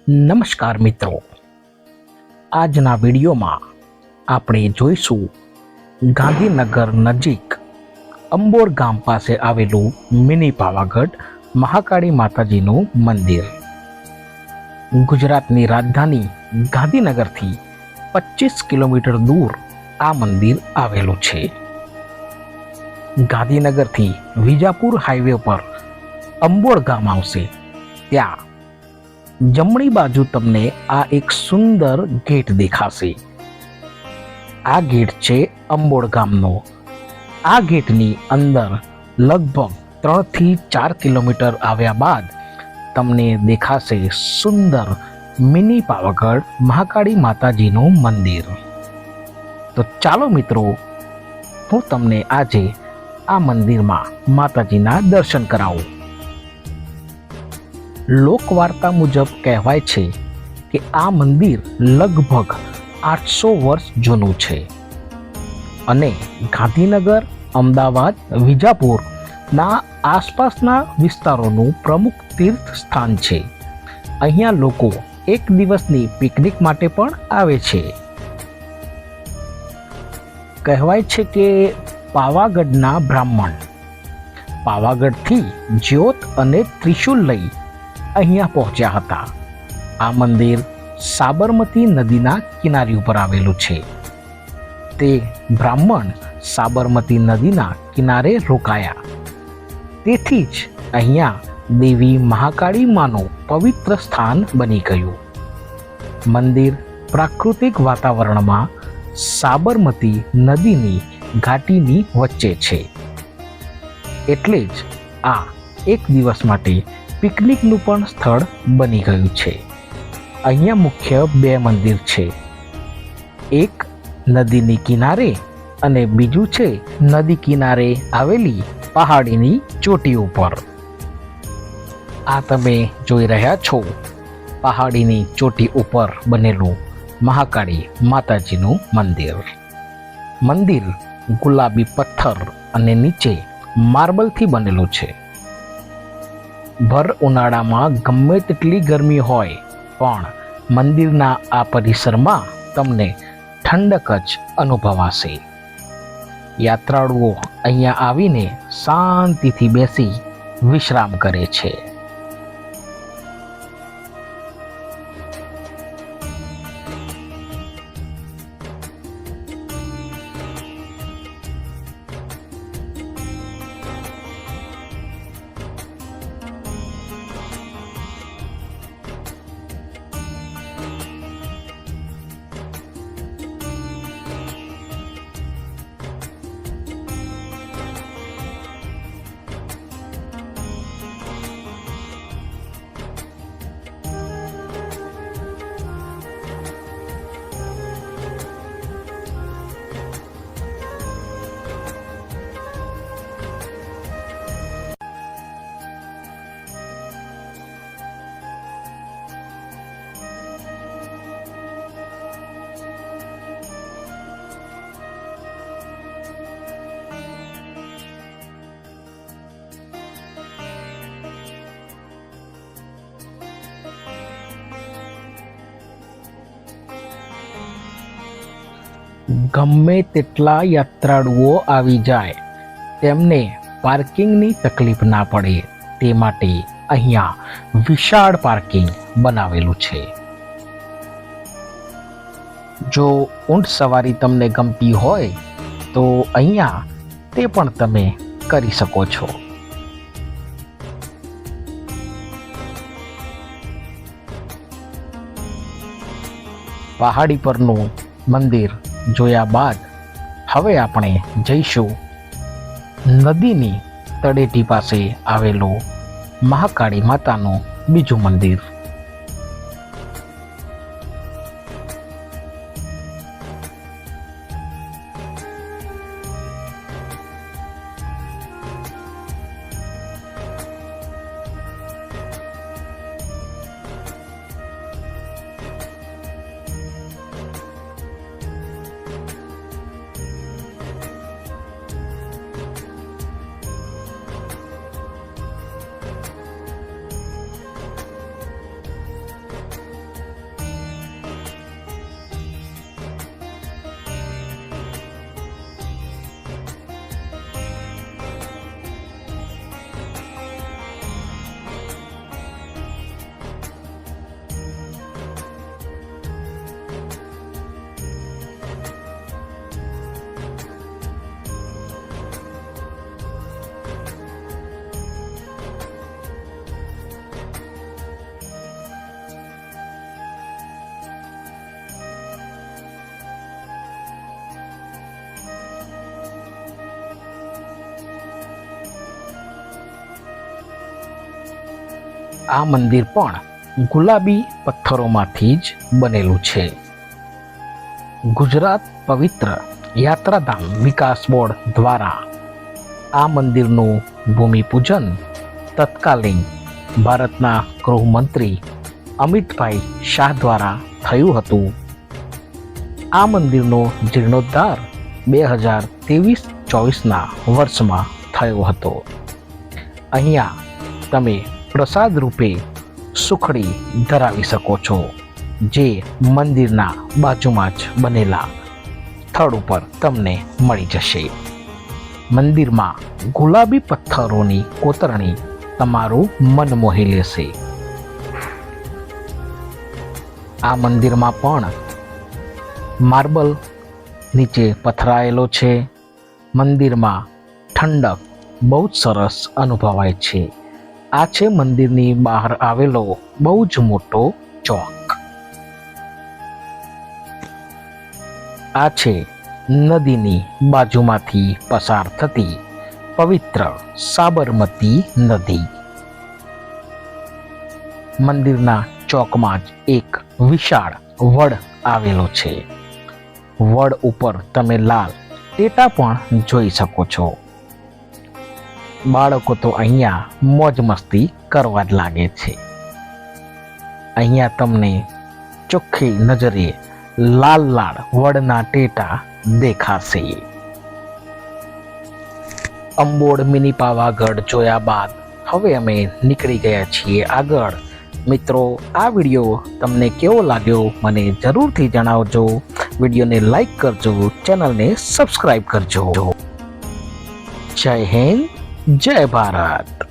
નમસ્કાર મિત્રો, આજના વિડીયોમાં આપણે જોઈશું ગાંધીનગર નજીક અંબોર ગામ પાસે આવેલું મિની પાવાગઢ મહાકાળી માતાજીનું મંદિર. ગુજરાતની રાજધાની ગાંધીનગરથી 25 કિલોમીટર દૂર આ મંદિર આવેલું છે. ગાંધીનગરથી વિજાપુર હાઈવે પર અંબોર ગામ આવશે ત્યાં જમણી બાજુ તમને આ એક સુંદર ગેટ દેખાશે. આ ગેટ છે અંબોર ગામનો. આ ગેટની અંદર લગભગ 3 થી 4 કિલોમીટર આવ્યા બાદ તમને દેખાશે સુંદર મિની પાવાગઢ મહાકાળી માતાજીનું મંદિર. તો ચાલો મિત્રો, હું તમને આજે આ મંદિરમાં માતાજીના દર્શન કરાવું. લોકવાર્તા મુજબ કહેવાય છે કે આ મંદિર લગભગ 800 વર્ષ જૂનું છે અને ગાંધીનગર, અમદાવાદ, વિજાપુરના આસપાસના વિસ્તારોનું પ્રમુખ તીર્થ સ્થાન છે. અહીંયા લોકો એક દિવસની પિકનિક માટે પણ આવે છે. કહેવાય છે કે પાવાગઢના બ્રાહ્મણ પાવાગઢથી જ્યોત અને ત્રિશૂલ લઈ અહીંયા પહોંચ્યા હતા. આ મંદિર સાબરમતી નદીના કિનારે ઉપર આવેલું છે. તે બ્રાહ્મણ સાબરમતી નદીના કિનારે રોકાયા, તેથી જ અહીંયા દેવી મહાકાળી માનું પવિત્ર સ્થાન બની ગયું. મંદિર પ્રાકૃતિક વાતાવરણમાં સાબરમતી નદીની ઘાટીની વચ્ચે છે, એટલે જ આ એક દિવસ માટે પિકનિકનું પણ સ્થળ બની ગયું છે. અહીંયા મુખ્ય 2 મંદિર છે, એક નદીની કિનારે અને બીજું છે નદી કિનારે આવેલી પહાડીની ચોટી ઉપર. આ તમે જોઈ રહ્યા છો પહાડીની ચોટી ઉપર બનેલું મહાકાળી માતાજીનું મંદિર. મંદિર ગુલાબી પથ્થર અને નીચે માર્બલથી બનેલું છે. ભર ઉનાળામાં ગમે તેટલી ગરમી હોય પણ મંદિરના આ પરિસરમાં તમને ઠંડક જ અનુભવાશે. યાત્રાળુઓ અહીંયા આવીને શાંતિથી બેસી વિશ્રામ કરે છે. ગમે તેટલા યાત્રાળુઓ આવી જાય તેમને પાર્કિંગની તકલીફ ના પડે તે માટે અહીંયા વિશાળ પાર્કિંગ બનાવેલું છે. જો ઊંટ સવારી તમને ગમતી હોય તો અહીંયા તે પણ તમે કરી શકો છો. પહાડી પરનું મંદિર જોયા બાદ હવે આપણે જઈશું નદીની તળેટી પાસે આવેલું મહાકાળી માતાનું બીજું મંદિર. આ મંદિર પણ ગુલાબી પથ્થરોમાંથી જ બનેલું છે. ગુજરાત પવિત્ર યાત્રાધામ વિકાસ બોર્ડ દ્વારા આ મંદિરનું ભૂમિપૂજન તત્કાલીન ભારતના ગૃહમંત્રી અમિતભાઈ શાહ દ્વારા થયું હતું. આ મંદિરનો જીર્ણોદ્ધાર 2023-24ના વર્ષમાં થયો હતો. અહીંયા તમે પ્રસાદ રૂપે સુખડી ધરાવી શકો છો, જે મંદિરના બાજુમાં જ બનેલા સ્થળ ઉપર તમને મળી જશે. મંદિરમાં ગુલાબી પથ્થરોની કોતરણી તમારું મન મોહી લેશે. આ મંદિરમાં પણ માર્બલ નીચે પથરાયેલો છે. મંદિરમાં ઠંડક બહુ જ સરસ અનુભવાય છે. આ છે મંદિરની બહાર આવેલો બહુ જ મોટો ચોક. આ છે નદીની બાજુમાંથી પસાર થતી પવિત્ર સાબરમતી નદી. મંદિરના ચોકમાં જ એક વિશાળ વડ આવેલો છે. વડ ઉપર તમે લાલ ટેટા પણ જોઈ શકો છો. બાળકો તો અહીંયા મોજ મસ્તી કરવા જ લાગે છે. અહીંયા તમને ચોખ્ખી નજરે લાલ લાલ વડના ટેટા દેખાશે. અંબોડ મિની પાવાગઢ જોયા બાદ હવે અમે નીકળી ગયા છીએ આગળ. મિત્રો, આ વિડીયો તમને કેવો લાગ્યો મને જરૂરથી જણાવજો. વિડીયોને લાઈક કરજો, ચેનલને સબસ્ક્રાઈબ કરજો. જય હિન્દ, જય ભારત.